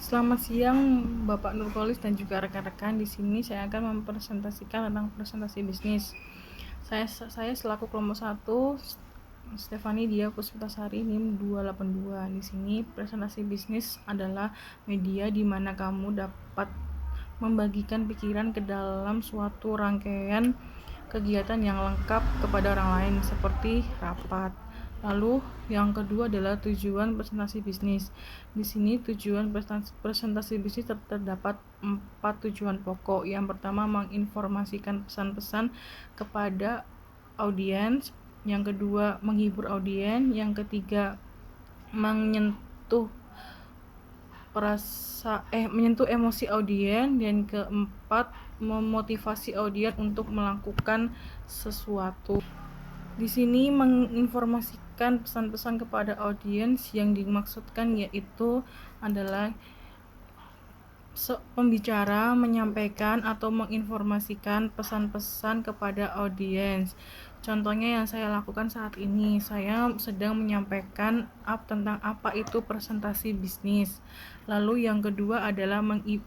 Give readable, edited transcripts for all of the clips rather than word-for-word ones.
Selamat siang, Bapak Nurkolis dan juga rekan-rekan. Di sini saya akan mempresentasikan tentang presentasi bisnis. Saya selaku kelompok 1, Stefani Dia Puspitasari NIM 282. Di sini presentasi bisnis adalah media di mana kamu dapat membagikan pikiran ke dalam suatu rangkaian kegiatan yang lengkap kepada orang lain seperti rapat. Lalu yang kedua adalah tujuan presentasi bisnis. Di sini tujuan presentasi bisnis terdapat 4 tujuan pokok. Yang pertama, menginformasikan pesan-pesan kepada audiens. Yang kedua, menghibur audiens. Yang ketiga, menyentuh menyentuh emosi audiens. Dan keempat, memotivasi audiens untuk melakukan sesuatu. Di sini menginformasikan pesan-pesan kepada audiens yang dimaksudkan yaitu adalah pembicara menyampaikan atau menginformasikan pesan-pesan kepada audiens. Contohnya yang saya lakukan saat ini, saya sedang menyampaikan tentang apa itu presentasi bisnis. Lalu yang kedua adalah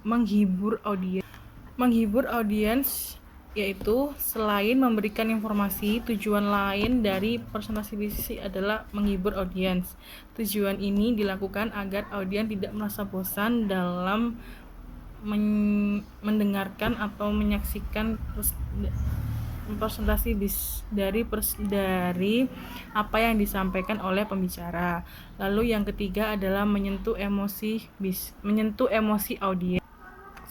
menghibur audiens. Menghibur audiens yaitu selain memberikan informasi, tujuan lain dari presentasi bisnis adalah menghibur audiens. Tujuan ini dilakukan agar audiens tidak merasa bosan dalam mendengarkan atau menyaksikan presentasi dari apa yang disampaikan oleh pembicara. Lalu yang ketiga adalah menyentuh emosi audiens.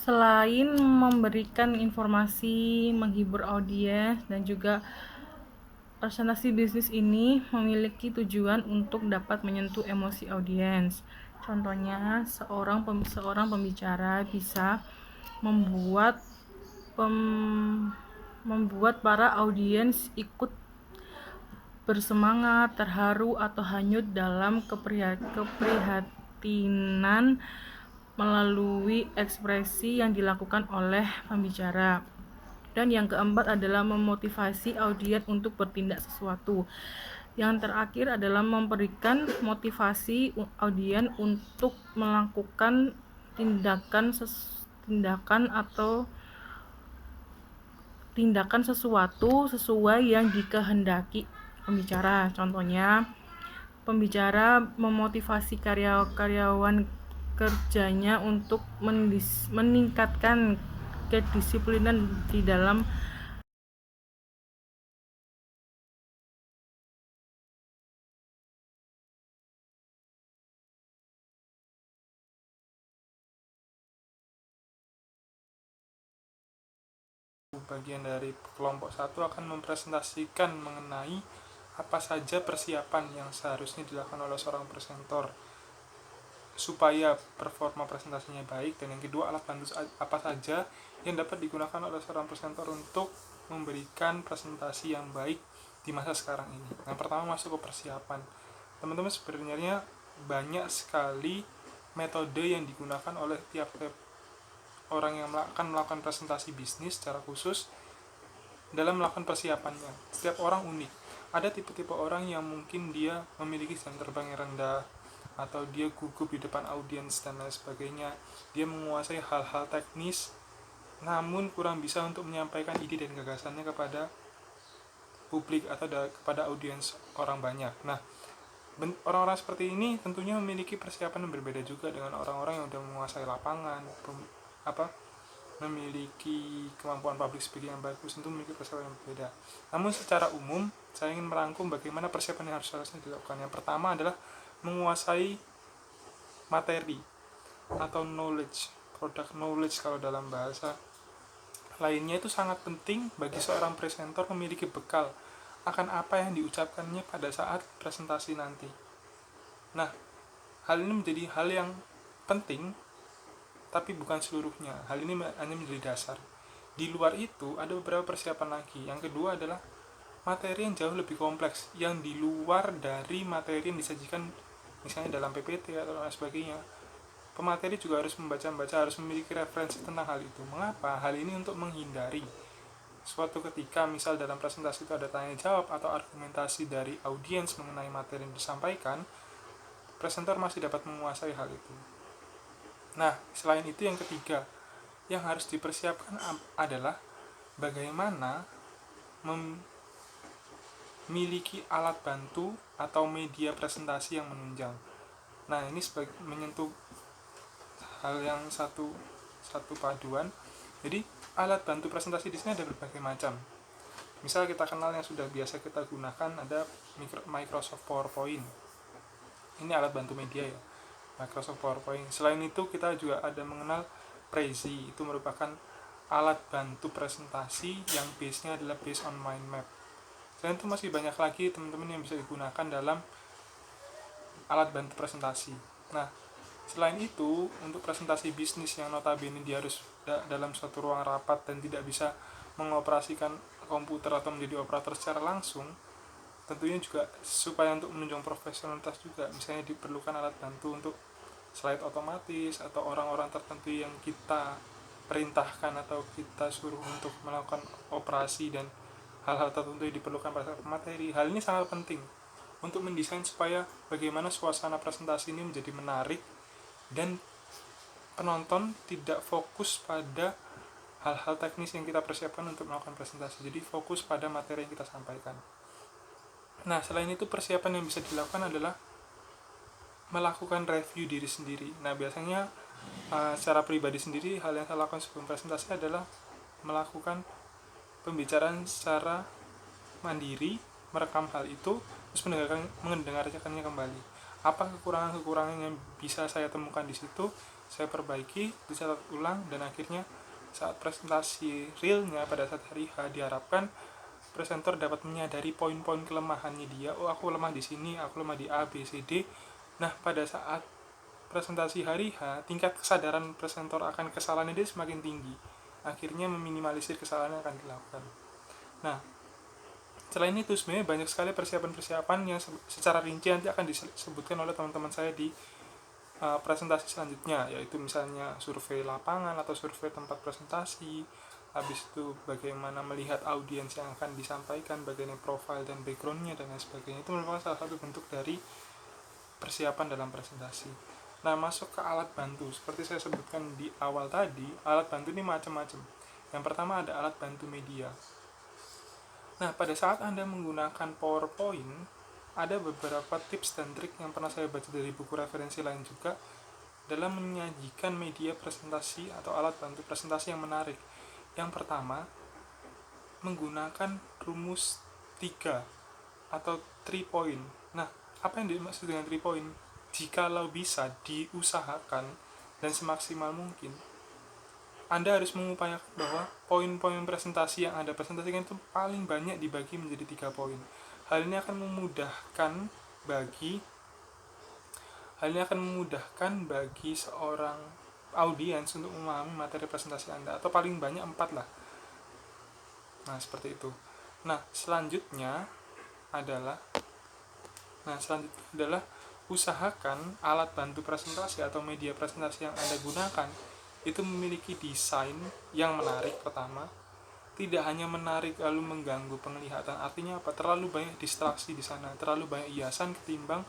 Selain memberikan informasi, menghibur audiens, dan juga presentasi bisnis ini memiliki tujuan untuk dapat menyentuh emosi audiens. Contohnya, seorang pembicara bisa membuat para audiens ikut bersemangat, terharu, atau hanyut dalam keprihatinan melalui ekspresi yang dilakukan oleh pembicara. Dan yang keempat adalah memotivasi audiens untuk bertindak sesuatu. Yang terakhir adalah memberikan motivasi audiens untuk melakukan tindakan sesuatu sesuai yang dikehendaki pembicara. Contohnya, pembicara memotivasi karyawan kerjanya untuk meningkatkan kedisiplinan di dalam bagian dari kelompok 1 akan mempresentasikan mengenai apa saja persiapan yang seharusnya dilakukan oleh seorang presenter supaya performa presentasinya baik, dan yang kedua alat bantu apa saja yang dapat digunakan oleh seorang presenter untuk memberikan presentasi yang baik di masa sekarang ini. Yang pertama masuk ke persiapan. Teman-teman, sebenarnya banyak sekali metode yang digunakan oleh tiap-tiap orang yang akan melakukan presentasi bisnis secara khusus dalam melakukan persiapannya. Setiap orang unik. Ada tipe-tipe orang yang mungkin dia memiliki jam terbang yang rendah, atau dia gugup di depan audiens dan lain sebagainya. Dia menguasai hal-hal teknis, namun kurang bisa untuk menyampaikan ide dan gagasannya kepada publik atau kepada audiens orang banyak. Nah, orang-orang seperti ini tentunya memiliki persiapan yang berbeda juga dengan orang-orang yang sudah menguasai lapangan, memiliki kemampuan public speaking yang bagus, tentu memiliki persiapan yang berbeda. Namun secara umum, saya ingin merangkum bagaimana persiapan yang harusnya dilakukan. Yang pertama adalah menguasai materi atau knowledge, product knowledge kalau dalam bahasa lainnya. Itu sangat penting bagi seorang presenter memiliki bekal akan apa yang diucapkannya pada saat presentasi nanti. Nah, hal ini menjadi hal yang penting, tapi bukan seluruhnya. Hal ini hanya menjadi dasar. Di luar itu ada beberapa persiapan lagi. Yang kedua adalah materi yang jauh lebih kompleks, yang di luar dari materi yang disajikan misalnya dalam PPT atau lain sebagainya. Pemateri juga harus membaca-baca, harus memiliki referensi tentang hal itu. Mengapa? Hal ini untuk menghindari suatu ketika misal dalam presentasi itu ada tanya jawab atau argumentasi dari audiens mengenai materi yang disampaikan, presenter masih dapat menguasai hal itu. Nah, selain itu yang ketiga yang harus dipersiapkan adalah bagaimana memiliki alat bantu atau media presentasi yang menunjang. Nah, ini menyentuh hal yang satu paduan. Jadi, alat bantu presentasi di sini ada berbagai macam. Misal kita kenal yang sudah biasa kita gunakan ada Microsoft PowerPoint. Ini alat bantu media ya, Microsoft PowerPoint. Selain itu kita juga ada mengenal Prezi, itu merupakan alat bantu presentasi yang base-nya adalah based on mind map. Selain itu masih banyak lagi teman-teman yang bisa digunakan dalam alat bantu presentasi. Nah, selain itu untuk presentasi bisnis yang notabene dia harus dalam suatu ruang rapat dan tidak bisa mengoperasikan komputer atau menjadi operator secara langsung, tentunya juga supaya untuk menunjang profesionalitas juga, misalnya diperlukan alat bantu untuk slide otomatis atau orang-orang tertentu yang kita perintahkan atau kita suruh untuk melakukan operasi dan hal-hal tertentu yang diperlukan pada saat materi. Hal ini sangat penting untuk mendesain supaya bagaimana suasana presentasi ini menjadi menarik dan penonton tidak fokus pada hal-hal teknis yang kita persiapkan untuk melakukan presentasi, jadi fokus pada materi yang kita sampaikan. Nah, selain itu persiapan yang bisa dilakukan adalah melakukan review diri sendiri. Nah, biasanya secara pribadi sendiri hal yang saya lakukan sebelum presentasi adalah melakukan pembicaraan secara mandiri, merekam hal itu, terus mendengarkannya kembali. Apa kekurangan-kekurangan yang bisa saya temukan di situ, saya perbaiki, dicatat ulang, dan akhirnya saat presentasi realnya pada saat hari H diharapkan presenter dapat menyadari poin-poin kelemahannya dia. Oh, aku lemah di sini, aku lemah di A, B, C, D. Nah, pada saat presentasi hari H, tingkat kesadaran presenter akan kesalahan dia semakin tinggi. Akhirnya meminimalisir kesalahan yang akan dilakukan. Nah, selain itu sebenarnya banyak sekali persiapan-persiapan yang secara rinci nanti akan disebutkan oleh teman-teman saya di presentasi selanjutnya, yaitu misalnya survei lapangan atau survei tempat presentasi, habis itu bagaimana melihat audiens yang akan disampaikan, bagaimana profil dan backgroundnya dan lain sebagainya. Itu merupakan salah satu bentuk dari persiapan dalam presentasi. Nah, masuk ke alat bantu, seperti saya sebutkan di awal tadi, alat bantu ini macam-macam. Yang pertama ada alat bantu media. Nah, pada saat Anda menggunakan PowerPoint, ada beberapa tips dan trik yang pernah saya baca dari buku referensi lain juga dalam menyajikan media presentasi atau alat bantu presentasi yang menarik. Yang pertama, menggunakan rumus 3 atau 3 point. Nah, apa yang dimaksud dengan 3 point? Jikalau bisa diusahakan dan semaksimal mungkin, Anda harus mengupayakan bahwa poin-poin presentasi yang Anda presentasikan itu paling banyak dibagi menjadi 3 poin. Hal ini akan memudahkan bagi seorang audiens untuk memahami materi presentasi Anda, atau paling banyak 4 lah. Nah, seperti itu. Nah, selanjutnya adalah usahakan alat bantu presentasi atau media presentasi yang Anda gunakan itu memiliki desain yang menarik. Pertama, tidak hanya menarik lalu mengganggu penglihatan. Artinya apa? Terlalu banyak distraksi di sana, terlalu banyak hiasan ketimbang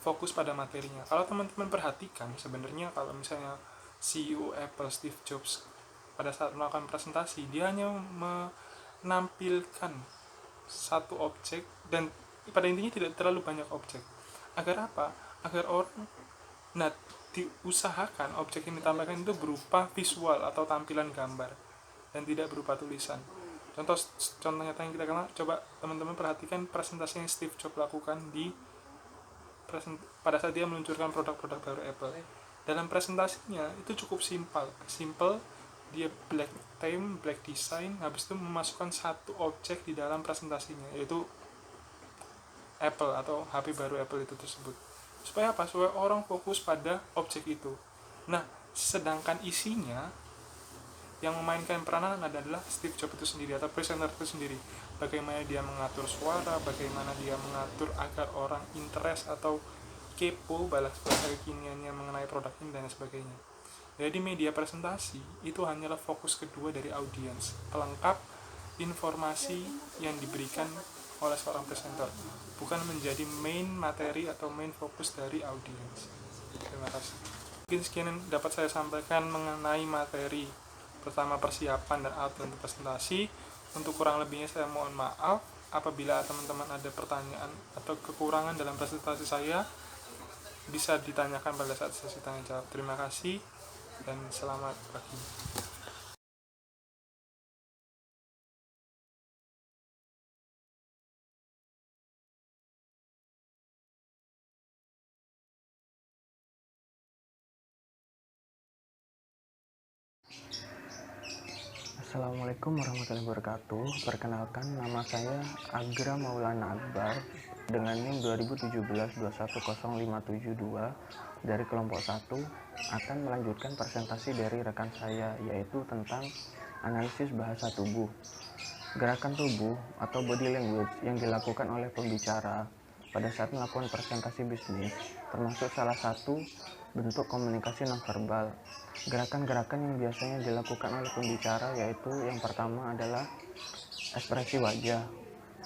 fokus pada materinya. Kalau teman-teman perhatikan, sebenarnya kalau misalnya CEO Apple Steve Jobs pada saat melakukan presentasi, dia hanya menampilkan satu objek dan pada intinya tidak terlalu banyak objek. Agar apa? Agar orang diusahakan objek yang ditampilkan itu berupa visual atau tampilan gambar dan tidak berupa tulisan. Contoh nyata yang kita kenal, coba teman-teman perhatikan presentasi yang Steve Jobs lakukan pada saat dia meluncurkan produk-produk baru Apple. Dalam presentasinya itu cukup simple, dia black theme, black design, habis itu memasukkan satu objek di dalam presentasinya, yaitu Apple atau HP baru Apple itu tersebut. Supaya apa? Supaya orang fokus pada objek itu. Nah, sedangkan isinya yang memainkan peranan adalah Steve Jobs itu sendiri atau presenter itu sendiri. Bagaimana dia mengatur suara, bagaimana dia mengatur agar orang interest atau kepo balas kekiniannya mengenai produk ini dan sebagainya. Jadi media presentasi itu hanyalah fokus kedua dari audiens, pelengkap informasi yang diberikan oleh seorang presenter, bukan menjadi main materi atau main fokus dari audiens. Terima kasih. Mungkin sekian yang dapat saya sampaikan mengenai materi. Pertama, persiapan dan outline presentasi. Untuk kurang lebihnya saya mohon maaf. Apabila teman-teman ada pertanyaan atau kekurangan dalam presentasi saya, bisa ditanyakan pada saat sesi tanya jawab. Terima kasih dan selamat pagi. Assalamualaikum warahmatullahi wabarakatuh. Perkenalkan, nama saya Agra Maulana Akbar dengan NIM 2017-2105772 dari kelompok 1 akan melanjutkan presentasi dari rekan saya, yaitu tentang analisis bahasa tubuh. Gerakan tubuh atau body language yang dilakukan oleh pembicara pada saat melakukan presentasi bisnis termasuk salah satu bentuk komunikasi nonverbal. Gerakan-gerakan yang biasanya dilakukan oleh pembicara yaitu yang pertama adalah ekspresi wajah.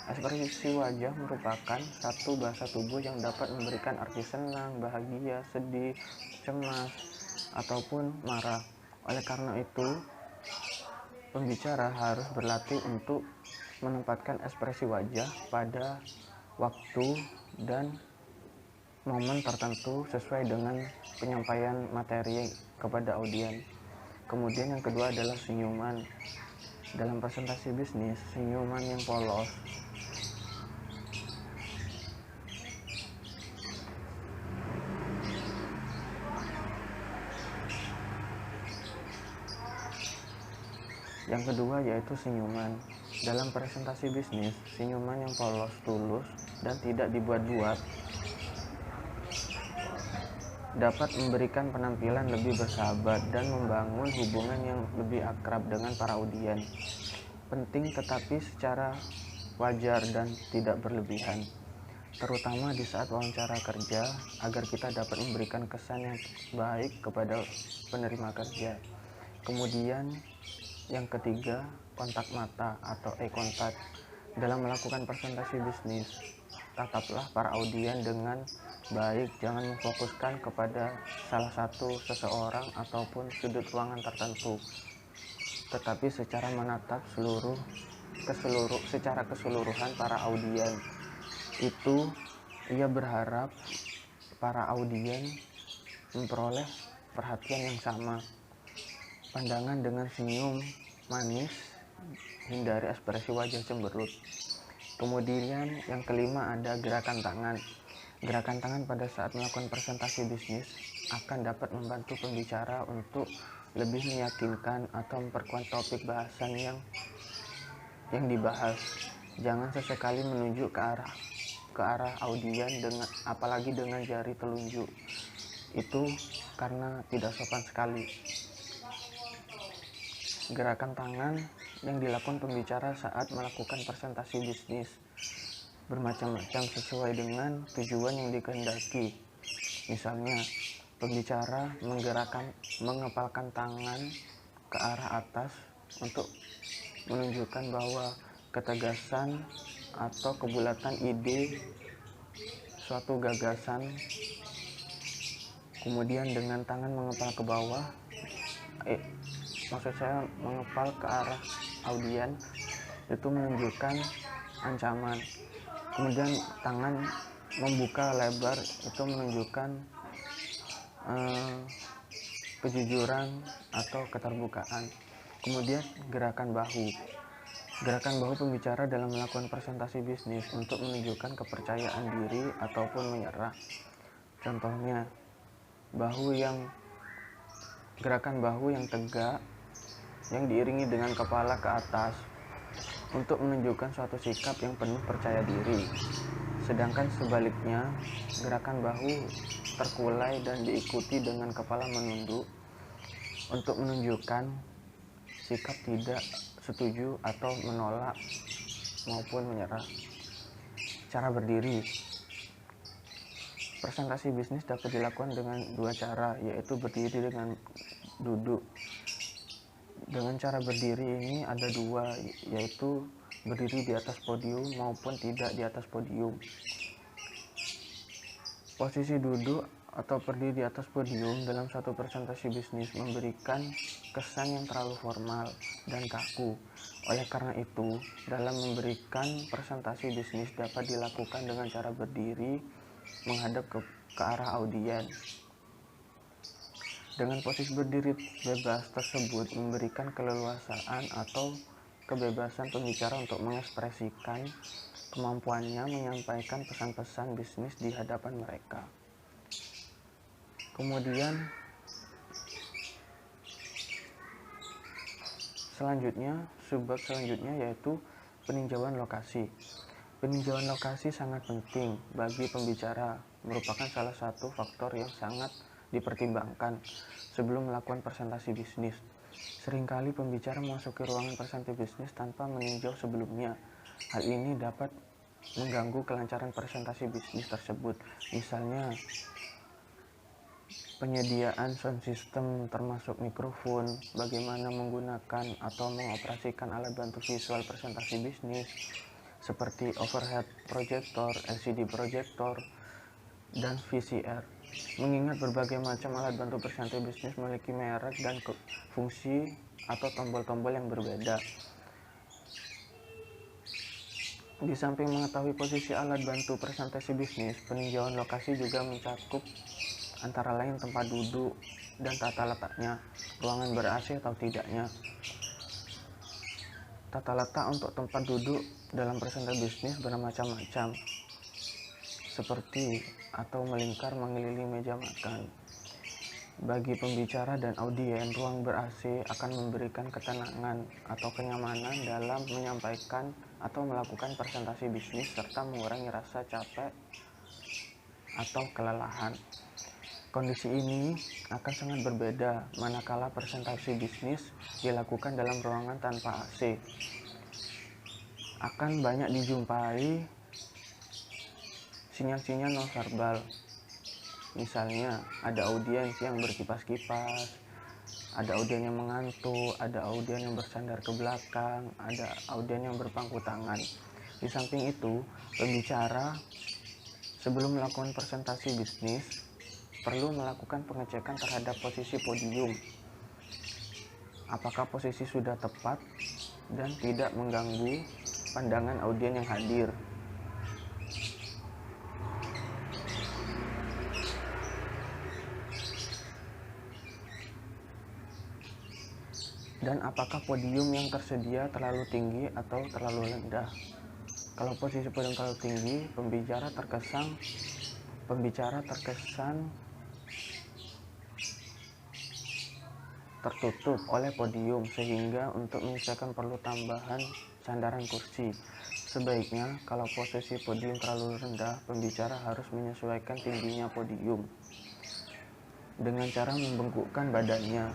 Ekspresi wajah merupakan satu bahasa tubuh yang dapat memberikan arti senang, bahagia, sedih, cemas, ataupun marah. Oleh karena itu, pembicara harus berlatih untuk menempatkan ekspresi wajah pada waktu dan momen tertentu sesuai dengan penyampaian materi kepada audiens. Kemudian yang kedua adalah senyuman. Dalam presentasi bisnis, senyuman yang polos yaitu senyuman. Dalam presentasi bisnis, senyuman yang polos, tulus, dan tidak dibuat-buat dapat memberikan penampilan lebih bersahabat dan membangun hubungan yang lebih akrab dengan para audiens. Penting tetapi secara wajar dan tidak berlebihan, terutama di saat wawancara kerja agar kita dapat memberikan kesan yang baik kepada penerima kerja. Kemudian yang ketiga, kontak mata atau eye contact. Dalam melakukan presentasi bisnis, tataplah para audiens dengan baik, jangan memfokuskan kepada salah satu seseorang ataupun sudut ruangan tertentu, tetapi secara menatap secara keseluruhan para audiens. Itu ia berharap para audiens memperoleh perhatian yang sama. Pandangan dengan senyum manis, hindari ekspresi wajah cemberut. Kemudian yang kelima ada gerakan tangan. Gerakan tangan pada saat melakukan presentasi bisnis akan dapat membantu pembicara untuk lebih meyakinkan atau memperkuat topik bahasan yang dibahas. Jangan sesekali menunjuk ke arah audiens apalagi dengan jari telunjuk. Itu karena tidak sopan sekali. Gerakan tangan yang dilakukan pembicara saat melakukan presentasi bisnis bermacam-macam sesuai dengan tujuan yang dikehendaki. Misalnya, pembicara mengepalkan tangan ke arah atas untuk menunjukkan bahwa ketegasan atau kebulatan ide suatu gagasan. Kemudian dengan tangan mengepal ke bawah, maksud saya mengepal ke arah audiens, itu menunjukkan ancaman. Kemudian tangan membuka lebar, itu menunjukkan kejujuran atau keterbukaan. Kemudian gerakan bahu pembicara dalam melakukan presentasi bisnis untuk menunjukkan kepercayaan diri ataupun menyerah. Contohnya, gerakan bahu yang tegak yang diiringi dengan kepala ke atas untuk menunjukkan suatu sikap yang penuh percaya diri. Sedangkan sebaliknya, gerakan bahu terkulai dan diikuti dengan kepala menunduk untuk menunjukkan sikap tidak setuju atau menolak maupun menyerah. Cara berdiri. Presentasi bisnis dapat dilakukan dengan dua cara, yaitu berdiri dengan duduk. Dengan cara berdiri ini ada dua, yaitu berdiri di atas podium maupun tidak di atas podium. Posisi duduk atau berdiri di atas podium dalam satu presentasi bisnis memberikan kesan yang terlalu formal dan kaku. Oleh karena itu, dalam memberikan presentasi bisnis dapat dilakukan dengan cara berdiri menghadap ke arah audiens. Dengan posisi berdiri bebas tersebut memberikan keleluasaan atau kebebasan pembicara untuk mengekspresikan kemampuannya menyampaikan pesan-pesan bisnis di hadapan mereka. Kemudian subbab selanjutnya yaitu peninjauan lokasi. Peninjauan lokasi sangat penting bagi pembicara, merupakan salah satu faktor yang sangat dipertimbangkan sebelum melakukan presentasi bisnis. Seringkali pembicara memasuki ruangan presentasi bisnis tanpa meninjau sebelumnya. Hal ini dapat mengganggu kelancaran presentasi bisnis tersebut. Misalnya, penyediaan sound system termasuk mikrofon, bagaimana menggunakan atau mengoperasikan alat bantu visual presentasi bisnis seperti overhead projector, LCD projector, dan VCR. Mengingat berbagai macam alat bantu presentasi bisnis memiliki merek dan fungsi atau tombol-tombol yang berbeda. Di samping mengetahui posisi alat bantu presentasi bisnis, peninjauan lokasi juga mencakup antara lain tempat duduk dan tata letaknya, ruangan ber-AC atau tidaknya. Tata letak untuk tempat duduk dalam presentasi bisnis bermacam-macam, seperti atau melingkar mengelilingi meja makan. Bagi pembicara dan audiens, ruang ber-AC akan memberikan ketenangan atau kenyamanan dalam menyampaikan atau melakukan presentasi bisnis serta mengurangi rasa capek atau kelelahan. Kondisi ini akan sangat berbeda manakala presentasi bisnis dilakukan dalam ruangan tanpa AC. Akan banyak dijumpai sinyal-sinyal nonverbal. Misalnya, ada audiens yang berkipas-kipas, ada audiens yang mengantuk, ada audiens yang bersandar ke belakang, ada audiens yang berpangku tangan. Di samping itu, pembicara sebelum melakukan presentasi bisnis perlu melakukan pengecekan terhadap posisi podium. Apakah posisi sudah tepat dan tidak mengganggu pandangan audiens yang hadir. Dan apakah podium yang tersedia terlalu tinggi atau terlalu rendah. Kalau posisi podium terlalu tinggi, pembicara terkesan tertutup oleh podium, sehingga untuk menyesuaikan perlu tambahan sandaran kursi. Sebaiknya kalau posisi podium terlalu rendah, pembicara harus menyesuaikan tingginya podium dengan cara membengkukkan badannya.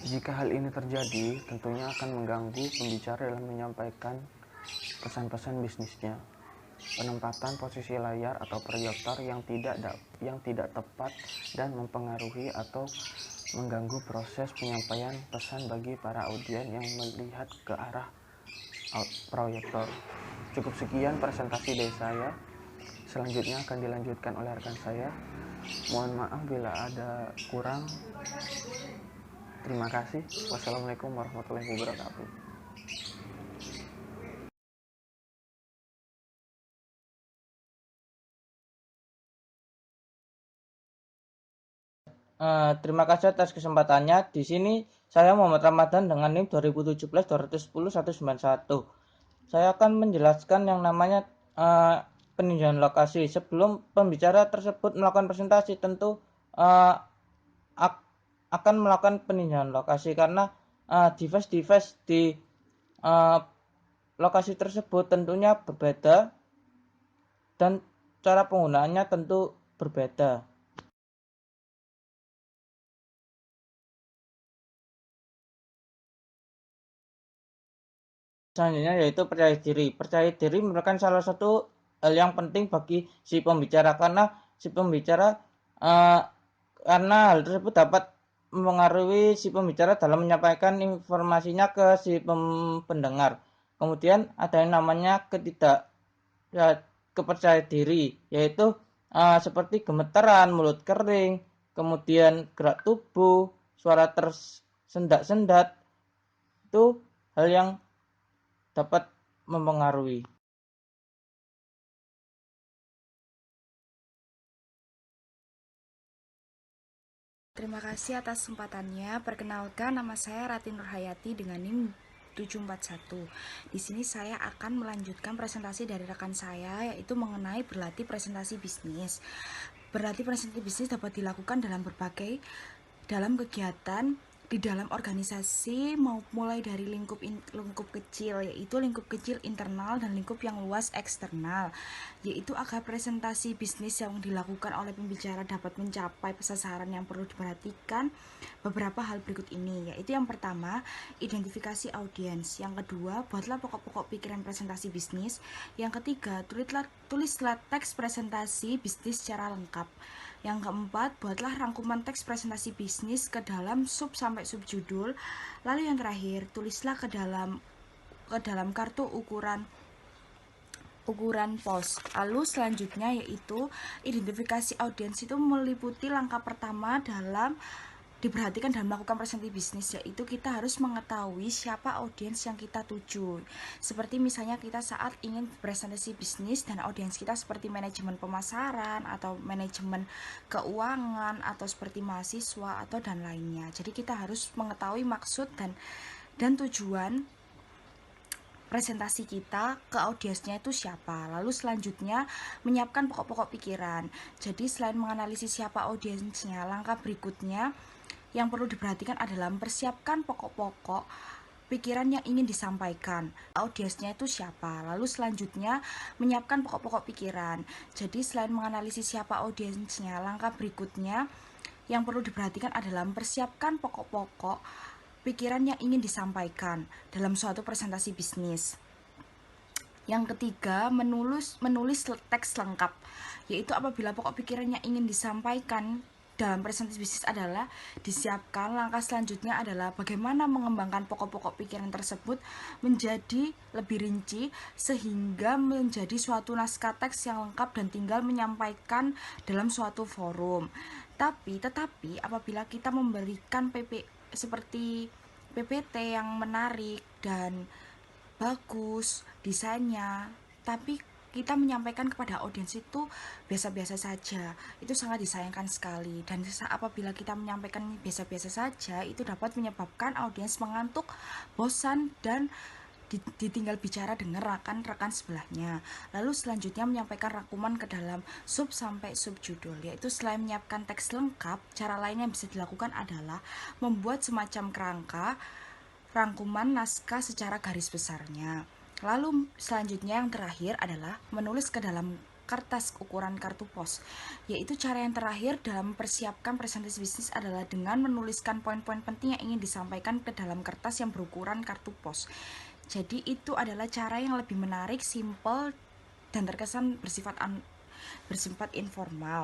Jika hal ini terjadi, tentunya akan mengganggu pembicara dalam menyampaikan pesan-pesan bisnisnya. Penempatan posisi layar atau proyektor yang tidak tepat dan mempengaruhi atau mengganggu proses penyampaian pesan bagi para audiens yang melihat ke arah proyektor. Cukup sekian presentasi dari saya. Selanjutnya akan dilanjutkan oleh rekan saya. Mohon maaf bila ada kurang. Terima kasih. Wassalamualaikum warahmatullahi wabarakatuh. Terima kasih atas kesempatannya. Di sini saya Muhammad Ramadan dengan NIM 2017-210-191. Saya akan menjelaskan yang namanya peninjauan lokasi. Sebelum pembicara tersebut melakukan presentasi, tentu akan melakukan peninjauan lokasi karena device-device di lokasi tersebut tentunya berbeda dan cara penggunaannya tentu berbeda. Selanjutnya yaitu percaya diri. Percaya diri merupakan salah satu hal yang penting bagi si pembicara karena karena hal tersebut dapat mempengaruhi si pembicara dalam menyampaikan informasinya ke si pendengar. Kemudian ada yang namanya kepercayaan diri, yaitu seperti gemeteran, mulut kering, kemudian gerak tubuh, suara tersendat-sendat, itu hal yang dapat mempengaruhi. Terima kasih atas kesempatannya. Perkenalkan, nama saya Rati Nurhayati dengan NIM 741. Di sini saya akan melanjutkan presentasi dari rekan saya, yaitu mengenai berlatih presentasi bisnis. Berlatih presentasi bisnis dapat dilakukan dalam kegiatan di dalam organisasi, mulai dari lingkup kecil, yaitu lingkup kecil internal dan lingkup yang luas eksternal, yaitu agar presentasi bisnis yang dilakukan oleh pembicara dapat mencapai sasaran yang perlu diperhatikan beberapa hal berikut ini, yaitu yang pertama, identifikasi audiens, yang kedua, buatlah pokok-pokok pikiran presentasi bisnis, yang ketiga, tulislah teks presentasi bisnis secara lengkap, yang keempat, buatlah rangkuman teks presentasi bisnis ke dalam sub sampai subjudul. Lalu yang terakhir, tulislah ke dalam kartu ukuran pos. Lalu selanjutnya yaitu identifikasi audiens itu meliputi langkah pertama dalam diperhatikan dalam melakukan presentasi bisnis, yaitu kita harus mengetahui siapa audiens yang kita tuju. Seperti misalnya kita saat ingin presentasi bisnis dan audiens kita seperti manajemen pemasaran atau manajemen keuangan atau seperti mahasiswa atau dan lainnya. Jadi kita harus mengetahui maksud dan tujuan presentasi kita ke audiensnya itu siapa. Lalu selanjutnya menyiapkan pokok-pokok pikiran. Jadi selain menganalisis siapa audiensnya, langkah berikutnya yang perlu diperhatikan adalah mempersiapkan pokok-pokok pikiran yang ingin disampaikan. Audiensnya itu siapa? Lalu selanjutnya menyiapkan pokok-pokok pikiran. Jadi selain menganalisis siapa audiensnya, langkah berikutnya yang perlu diperhatikan adalah mempersiapkan pokok-pokok pikiran yang ingin disampaikan dalam suatu presentasi bisnis. Yang ketiga, menulis teks lengkap, yaitu apabila pokok pikiran yang ingin disampaikan dalam presentasi bisnis adalah disiapkan, langkah selanjutnya adalah bagaimana mengembangkan pokok-pokok pikiran tersebut menjadi lebih rinci sehingga menjadi suatu naskah teks yang lengkap dan tinggal menyampaikan dalam suatu forum. Tetapi apabila kita memberikan seperti PPT yang menarik dan bagus desainnya, tapi kita menyampaikan kepada audiens itu biasa-biasa saja, itu sangat disayangkan sekali. Dan apabila kita menyampaikan biasa-biasa saja, itu dapat menyebabkan audiens mengantuk, bosan, dan ditinggal bicara dengan rekan-rekan sebelahnya. Lalu selanjutnya menyampaikan rangkuman ke dalam sub sampai subjudul, yaitu selain menyiapkan teks lengkap, cara lain yang bisa dilakukan adalah membuat semacam kerangka rangkuman naskah secara garis besarnya. Lalu selanjutnya yang terakhir adalah menulis ke dalam kertas ukuran kartu pos, yaitu cara yang terakhir dalam mempersiapkan presentasi bisnis adalah dengan menuliskan poin-poin penting yang ingin disampaikan ke dalam kertas yang berukuran kartu pos. Jadi itu adalah cara yang lebih menarik, simpel, dan terkesan bersifat informal.